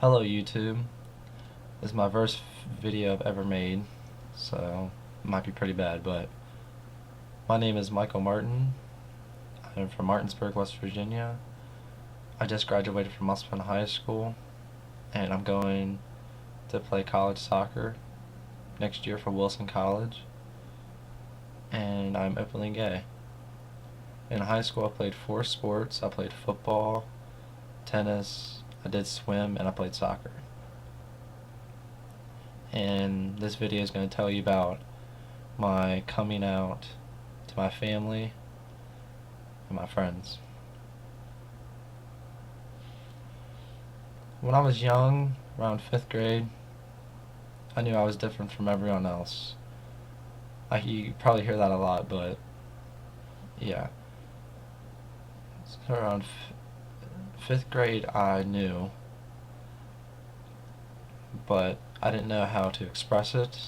Hello YouTube. This is my first video I've ever made, so it might be pretty bad, but my name is Michael Martin. I'm from Martinsburg, West Virginia. I just graduated from Musselman High School, and I'm going to play college soccer next year for Wilson College, and I'm openly gay. In high school I played 4 sports. I played football, tennis, I did swim, and I played soccer. And this video is going to tell you about my coming out to my family and my friends. When I was young, around 5th grade, I knew I was different from everyone else. You probably hear that a lot, but yeah. So around 5th grade I knew, but I didn't know how to express it,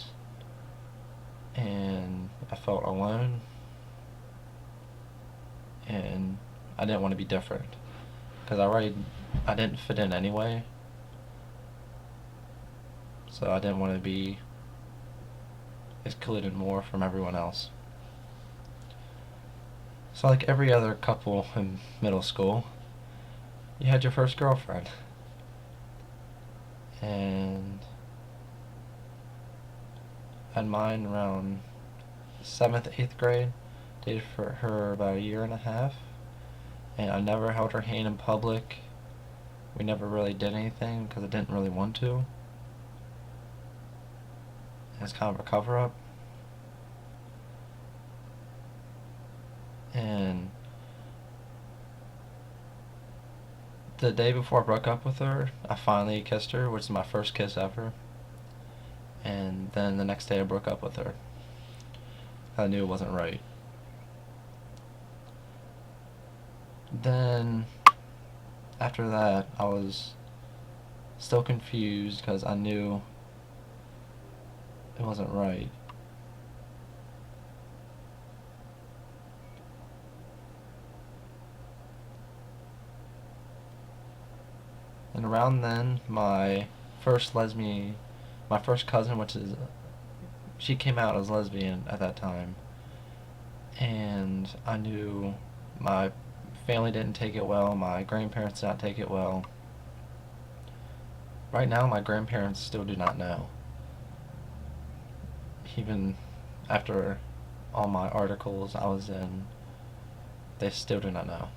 and I felt alone, and I didn't want to be different, because I didn't fit in anyway, so I didn't want to be excluded more from everyone else. So like every other couple in middle school, you had your first girlfriend, and I had mine around 7th, 8th grade. Dated for her about a year and a half, and I never held her hand in public. We never really did anything because I didn't really want to. It's kind of a cover-up. And the day before I broke up with her, I finally kissed her, which is my first kiss ever. And then the next day I broke up with her. I knew it wasn't right. Then after that I was still confused because I knew it wasn't right. And around then, my first cousin, she came out as lesbian at that time, and I knew my family didn't take it well, my grandparents did not take it well. Right now, my grandparents still do not know. Even after all my articles I was in, they still do not know.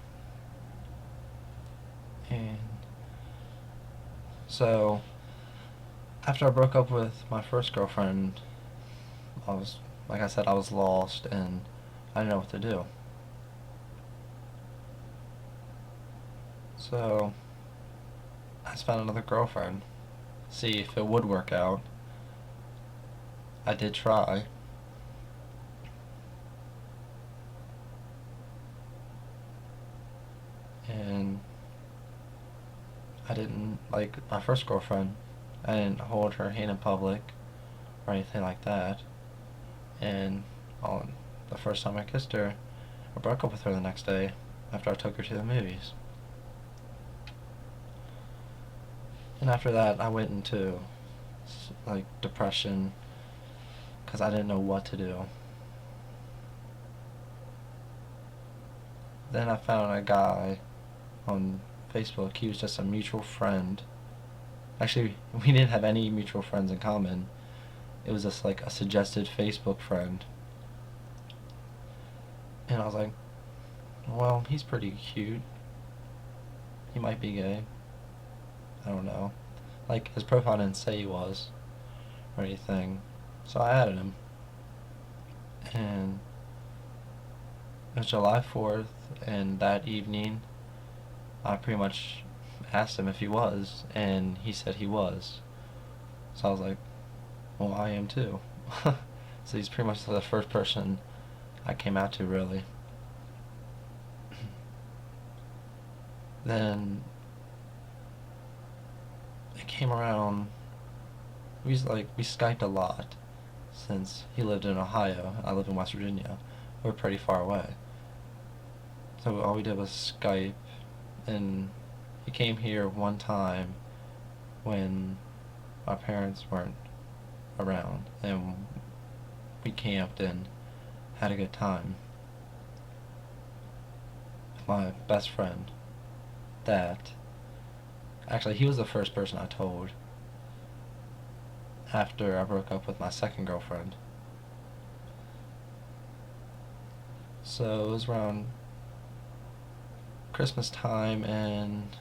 And so, after I broke up with my first girlfriend, like I said, I was lost and I didn't know what to do. So, I just found another girlfriend, see if it would work out. I did try. And I didn't, like my first girlfriend, I didn't hold her hand in public or anything like that. And on the first time I kissed her, I broke up with her the next day after I took her to the movies. And after that, I went into like depression because I didn't know what to do. Then I found a guy on Facebook. He was just a mutual friend. Actually, we didn't have any mutual friends in common. It was just like a suggested Facebook friend. And I was like, well, he's pretty cute. He might be gay. I don't know. Like, his profile didn't say he was or anything. So I added him. And it was July 4th, and that evening I pretty much asked him if he was, and he said he was. So I was like, well, I am too. So he's pretty much the first person I came out to, really. Then it came around, we Skyped a lot since he lived in Ohio, I live in West Virginia. We're pretty far away. So all we did was Skype, and he came here one time when my parents weren't around, and we camped and had a good time with my best friend. That actually, he was the first person I told after I broke up with my second girlfriend. So it was around Christmas time, and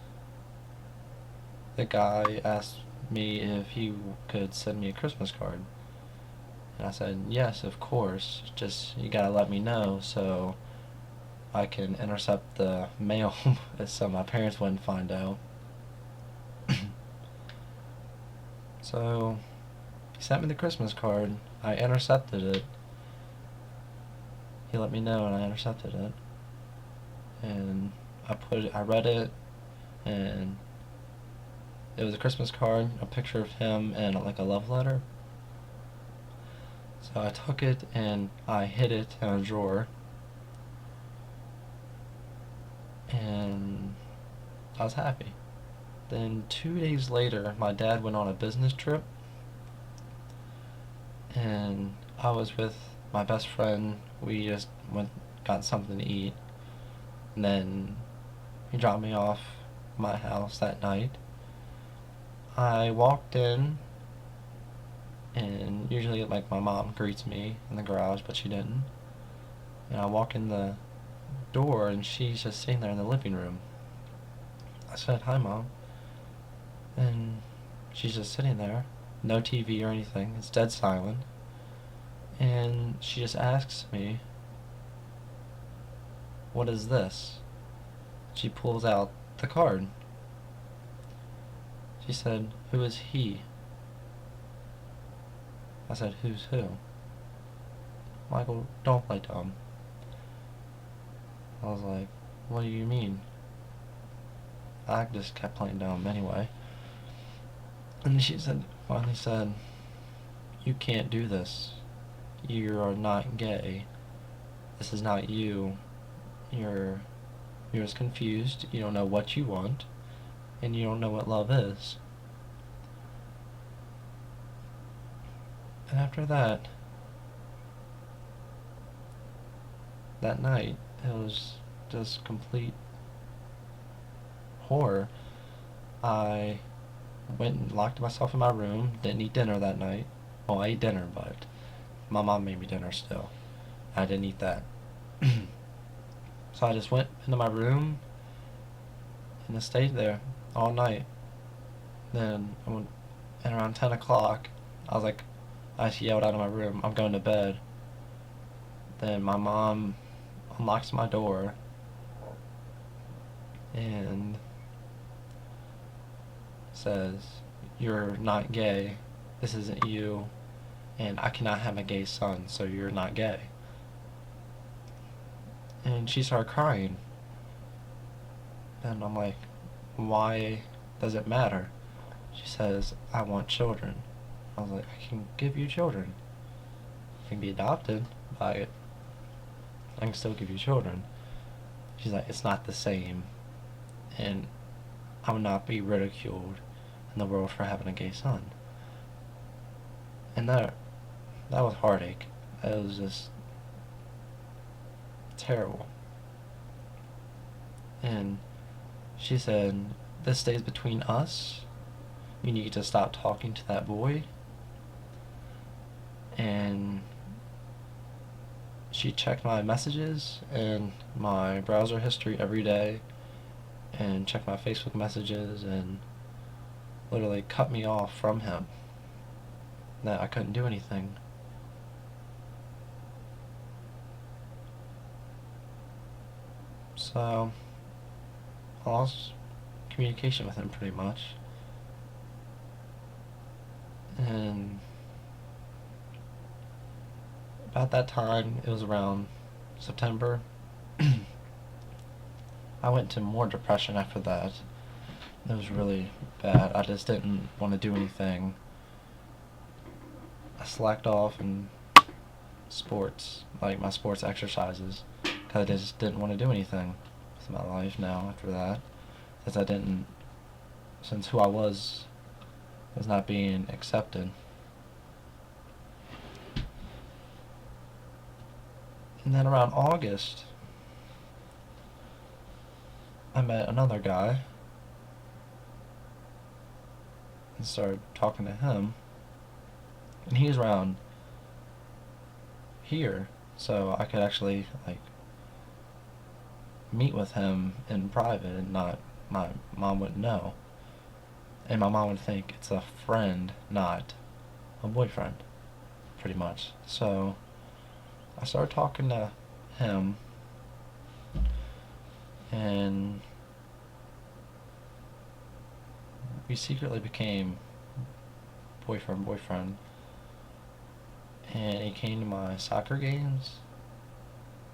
the guy asked me if he could send me a Christmas card. And I said, yes, of course, just you gotta let me know so I can intercept the mail so my parents wouldn't find out. So he sent me the Christmas card. I intercepted it. He let me know and I intercepted it. And I read it, and it was a Christmas card, a picture of him, and like a love letter. So I took it and I hid it in a drawer, and I was happy. Then 2 days later, my dad went on a business trip, and I was with my best friend. We just got something to eat, and then he dropped me off at my house that night. I walked in, and usually like my mom greets me in the garage, but she didn't. And I walk in the door, and she's just sitting there in the living room. I said, "Hi, Mom," and she's just sitting there, no TV or anything. It's dead silent. And she just asks me, "What is this?" She pulls out the card. She said, "Who is he?" I said, "Who's who?" "Michael, don't play dumb." I was like, "What do you mean?" I just kept playing dumb anyway. And she finally said, "You can't do this. You are not gay. This is not you. You're just confused. You don't know what you want, and you don't know what love is." And after that night, it was just complete horror. I went and locked myself in my room, didn't eat dinner that night. Well, I ate dinner, but my mom made me dinner still. I didn't eat that. So I just went into my room and I stayed there all night. Then and around 10 o'clock, I just yelled out of my room, "I'm going to bed." Then my mom unlocks my door and says, "You're not gay. This isn't you. And I cannot have a gay son, so you're not gay." And she started crying. And I'm like, "Why does it matter?" She says, "I want children." I was like, "I can give you children. You can be adopted, but I can still give you children." She's like, "It's not the same, and I would not be ridiculed in the world for having a gay son." And that was heartache. It was just terrible. And she said, "This stays between us. You need to stop talking to that boy." And she checked my messages and my browser history every day, and checked my Facebook messages, and literally cut me off from him. That I couldn't do anything. So I lost communication with him pretty much. And about that time, it was around September, I went into more depression after that. It was really bad. I just didn't want to do anything. I slacked off in sports, like my sports exercises, because I just didn't want to do anything with my life now after that. Since who I was was not being accepted. And then around August, I met another guy and started talking to him. And he was around here, so I could actually like meet with him in private and not my mom wouldn't know. And my mom would think it's a friend, not a boyfriend, pretty much. So I started talking to him, and we secretly became boyfriend. And he came to my soccer games,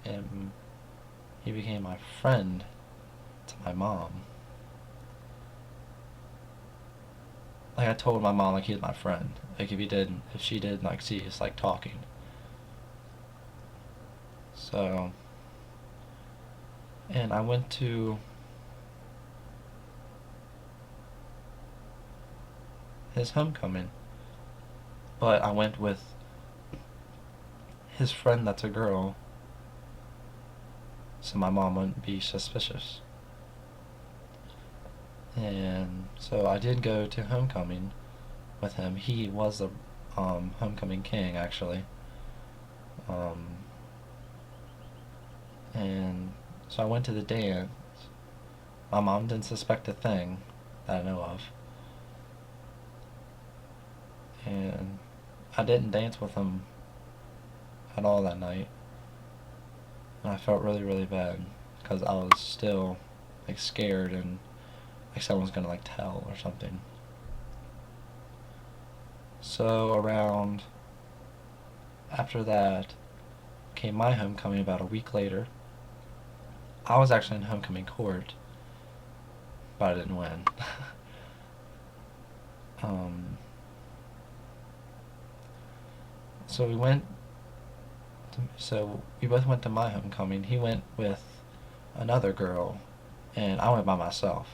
and he became my friend to my mom. Like, I told my mom like he was my friend. Like, if she did like see us like talking. So, and I went to his homecoming, but I went with his friend that's a girl, so my mom wouldn't be suspicious. And so I did go to homecoming with him. He was the homecoming king, actually. Um, and so I went to the dance. My mom didn't suspect a thing that I know of. And I didn't dance with him at all that night. And I felt really, really bad because I was still like scared and like someone's gonna like tell or something. So around after that came my homecoming about a week later. I was actually in homecoming court, but I didn't win. um, so we went. So we both went to my homecoming. He went with another girl, and I went by myself.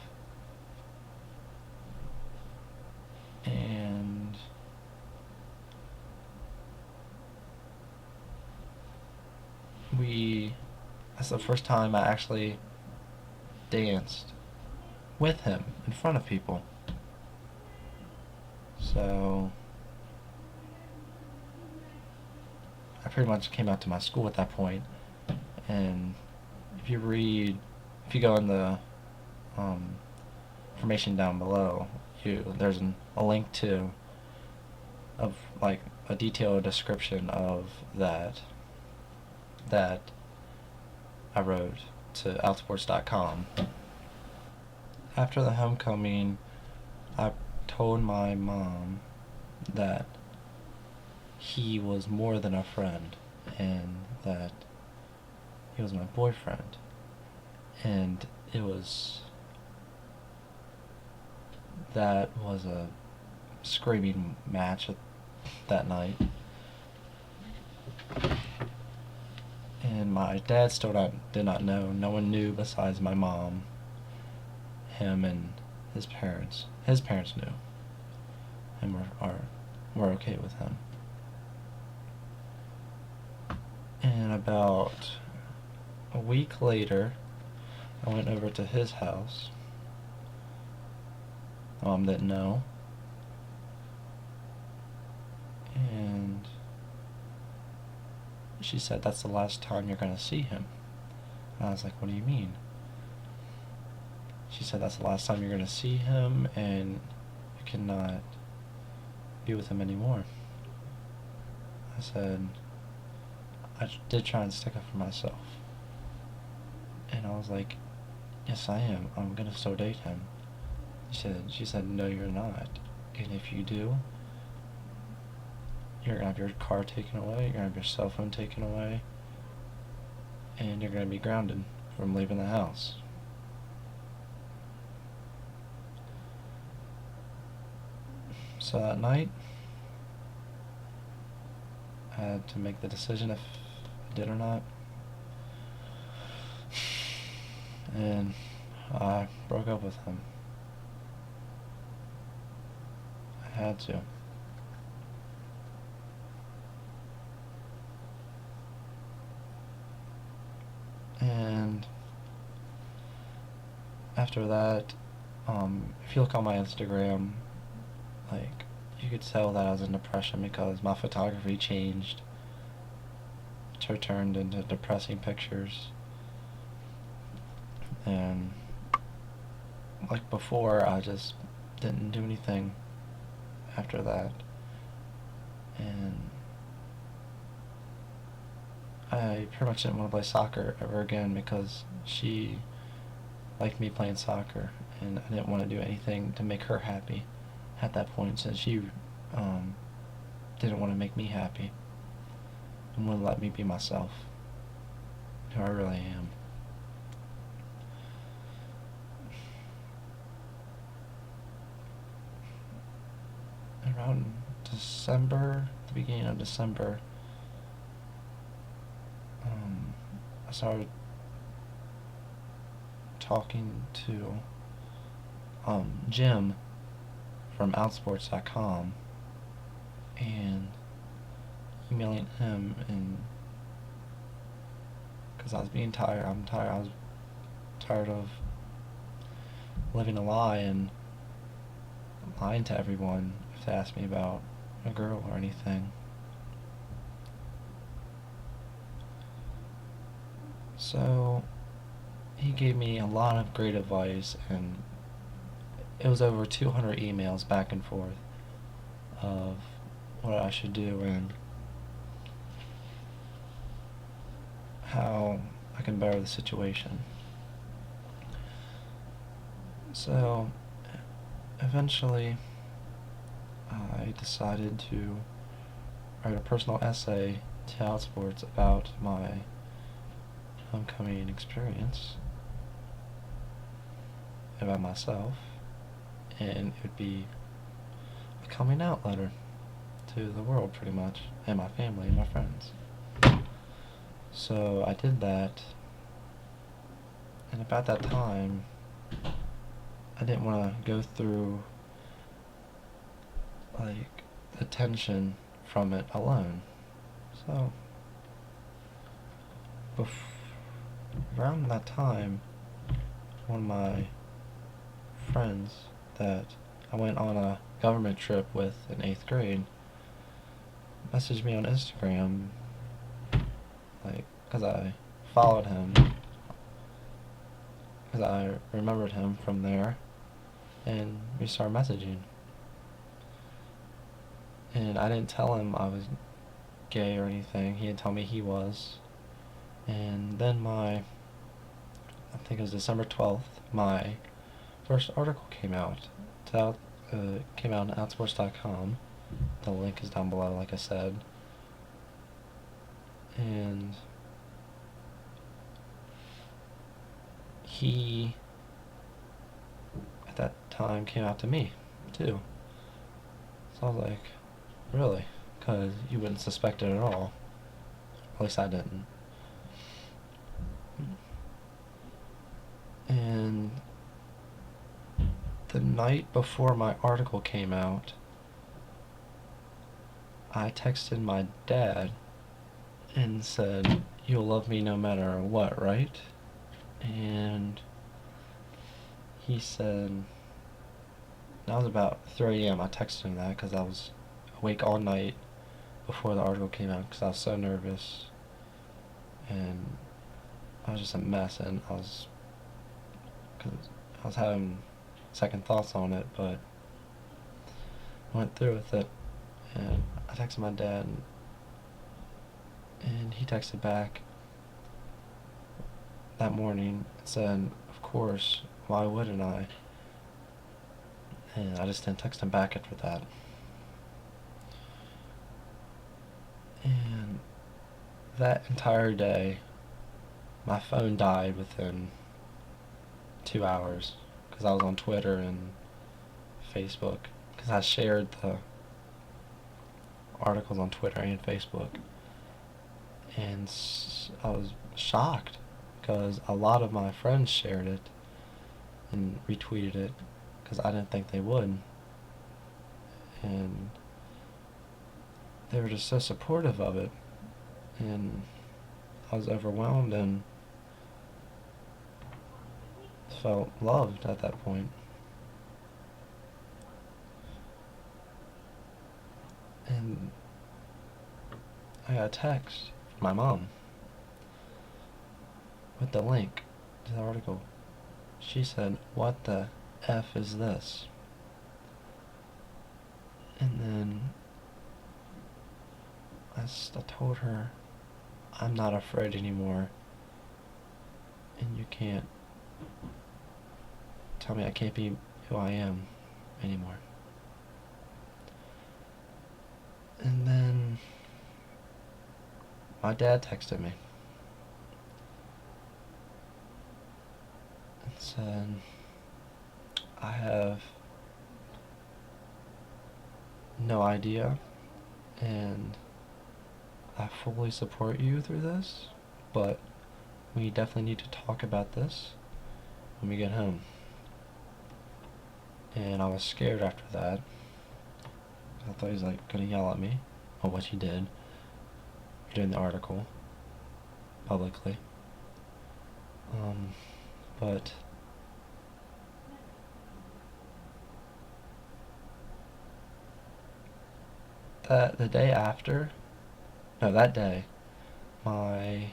And that's the first time I actually danced with him in front of people. So I pretty much came out to my school at that point. And if you go in the um, information down below, there's a link to of like a detailed description of that I wrote to outsports.com. After the homecoming, I told my mom that he was more than a friend and that he was my boyfriend. And that was a screaming match that night. And my dad did not know. No one knew besides my mom, him, and his parents. His parents knew, and were okay with him. And about a week later, I went over to his house. Mom didn't know. And she said, "That's the last time you're going to see him." And I was like, "What do you mean?" She said, "That's the last time you're going to see him, and you cannot be with him anymore." I said, "I did try and stick up for myself." And I was like, "Yes, I am. I'm going to still date him." She said, "No, you're not. And if you do, you're going to have your car taken away, you're going to have your cell phone taken away, and you're going to be grounded from leaving the house." So that night, I had to make the decision if I did or not. And I broke up with him. had to. And after that, if you look on my Instagram, like, you could tell that I was in depression because my photography changed. It turned into depressing pictures. And like before, I just didn't do anything after that. And I pretty much didn't want to play soccer ever again because she liked me playing soccer, and I didn't want to do anything to make her happy at that point, since she didn't want to make me happy and wouldn't let me be myself, who I really am. Around December, the beginning of December, I started talking to Jim from Outsports.com and emailing him, and because I was being tired. I was tired of living a lie and lying to everyone if they asked me about a girl or anything. So he gave me a lot of great advice, and it was over 200 emails back and forth of what I should do and how I can better the situation. So eventually I decided to write a personal essay to Outsports about my homecoming experience, about myself, and it would be a coming out letter to the world, pretty much, and my family and my friends. So I did that, and about that time I didn't want to go through like the tension from it alone. So around that time, one of my friends that I went on a government trip with in 8th grade messaged me on Instagram, like, because I followed him, because I remembered him from there, and we started messaging. And I didn't tell him I was gay or anything. He didn't tell me he was. And then I think it was December 12th, my first article came out. Came out on Outsports.com. The link is down below, like I said. And he, at that time, came out to me, too. So I was like, really? Because you wouldn't suspect it at all. At least I didn't. And the night before my article came out, I texted my dad and said, "You'll love me no matter what, right?" And he said, that was about 3 a.m. I texted him that because I was awake all night before the article came out because I was so nervous, and I was just a mess, and cause I was having second thoughts on it, but I went through with it. And I texted my dad, and he texted back that morning and said, "Of course, why wouldn't I?" And I just didn't text him back after that. And that entire day, my phone died within 2 hours because I was on Twitter and Facebook, because I shared the articles on Twitter and Facebook, and I was shocked because a lot of my friends shared it and retweeted it because I didn't think they would, and they were just so supportive of it, and I was overwhelmed and felt loved at that point. And I got a text from my mom with the link to the article. She said, "What the F is this?" And then I told her, "I'm not afraid anymore, and you can't tell me I can't be who I am anymore." And then my dad texted me and said, "I have no idea, and I fully support you through this, but we definitely need to talk about this when we get home." And I was scared after that. I thought he was like gonna yell at me, or what he did during the article publicly. But the day after, no, that day, my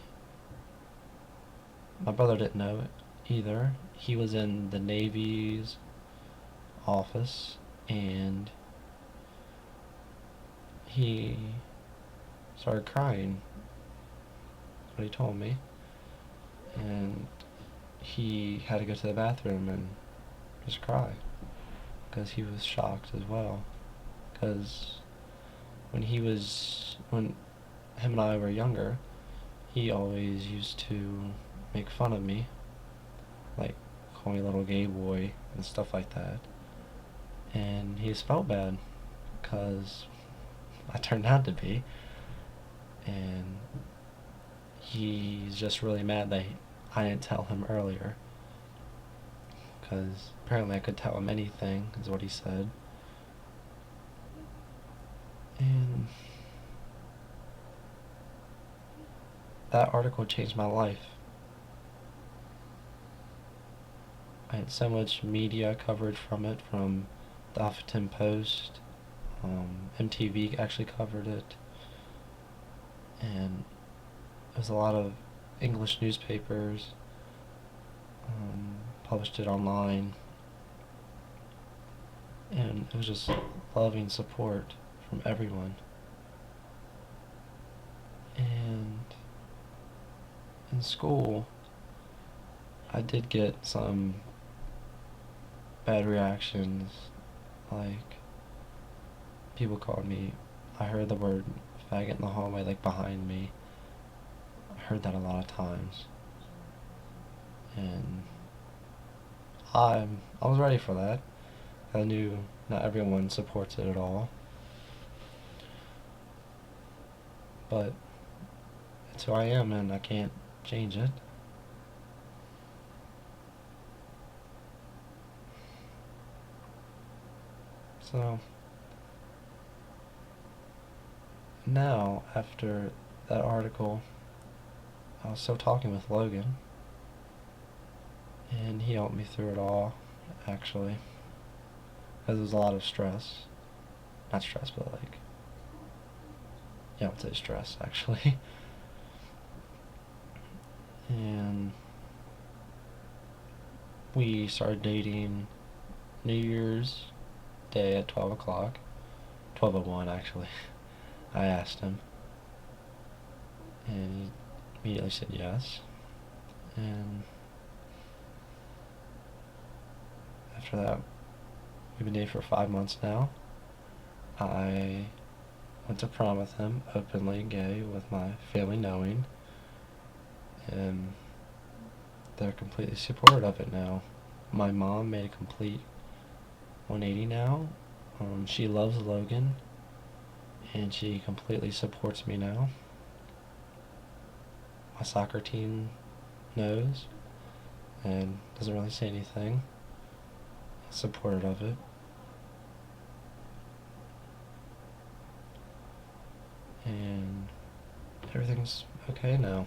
brother didn't know it either. He was in the Navy's office, and he started crying. That's what he told me. And he had to go to the bathroom and just cry because he was shocked as well. Because when him and I were younger, he always used to make fun of me, like call me little gay boy and stuff like that. And he just felt bad because I turned out to be. And he's just really mad that I didn't tell him earlier, because apparently I could tell him anything, is what he said. And that article changed my life. I had so much media coverage from it, from the Huffington Post, MTV actually covered it, and it was a lot of English newspapers published it online, and it was just loving support from everyone. And in school, I did get some bad reactions, like people called me, I heard the word faggot in the hallway, like behind me. I heard that a lot of times, and I was ready for that. I knew not everyone supports it at all, but it's who I am, and I can't change it. So now, after that article, I was still talking with Logan, and he helped me through it all, actually, because it was a lot of stress. Not stress, but like, yeah, I would say stress, actually. And we started dating New Year's Day at 12 o'clock. 12:01, actually. I asked him, and he immediately said yes. And after that, we've been dating for 5 months now. I went to prom with him, openly gay, with my family knowing, and they're completely supportive of it now. My mom made a complete 180 now. She loves Logan, and she completely supports me now. My soccer team knows and doesn't really say anything. Supportive of it. and everything's okay now.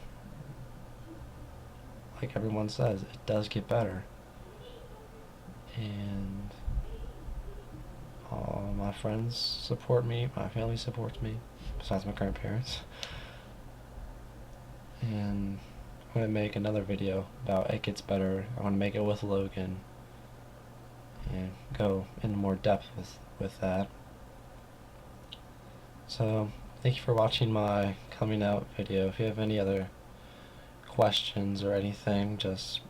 Like everyone says, it does get better. And all my friends support me, my family supports me, besides my grandparents. And I'm going to make another video about It Gets Better. I want to make it with Logan and go into more depth with that. So, thank you for watching my coming out video. If you have any other questions or anything, just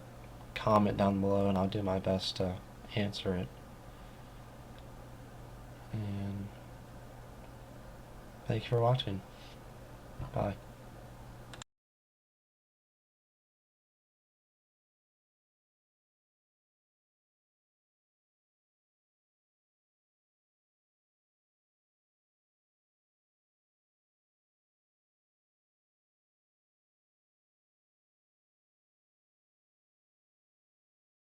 comment down below and I'll do my best to answer it. And thank you for watching. Bye.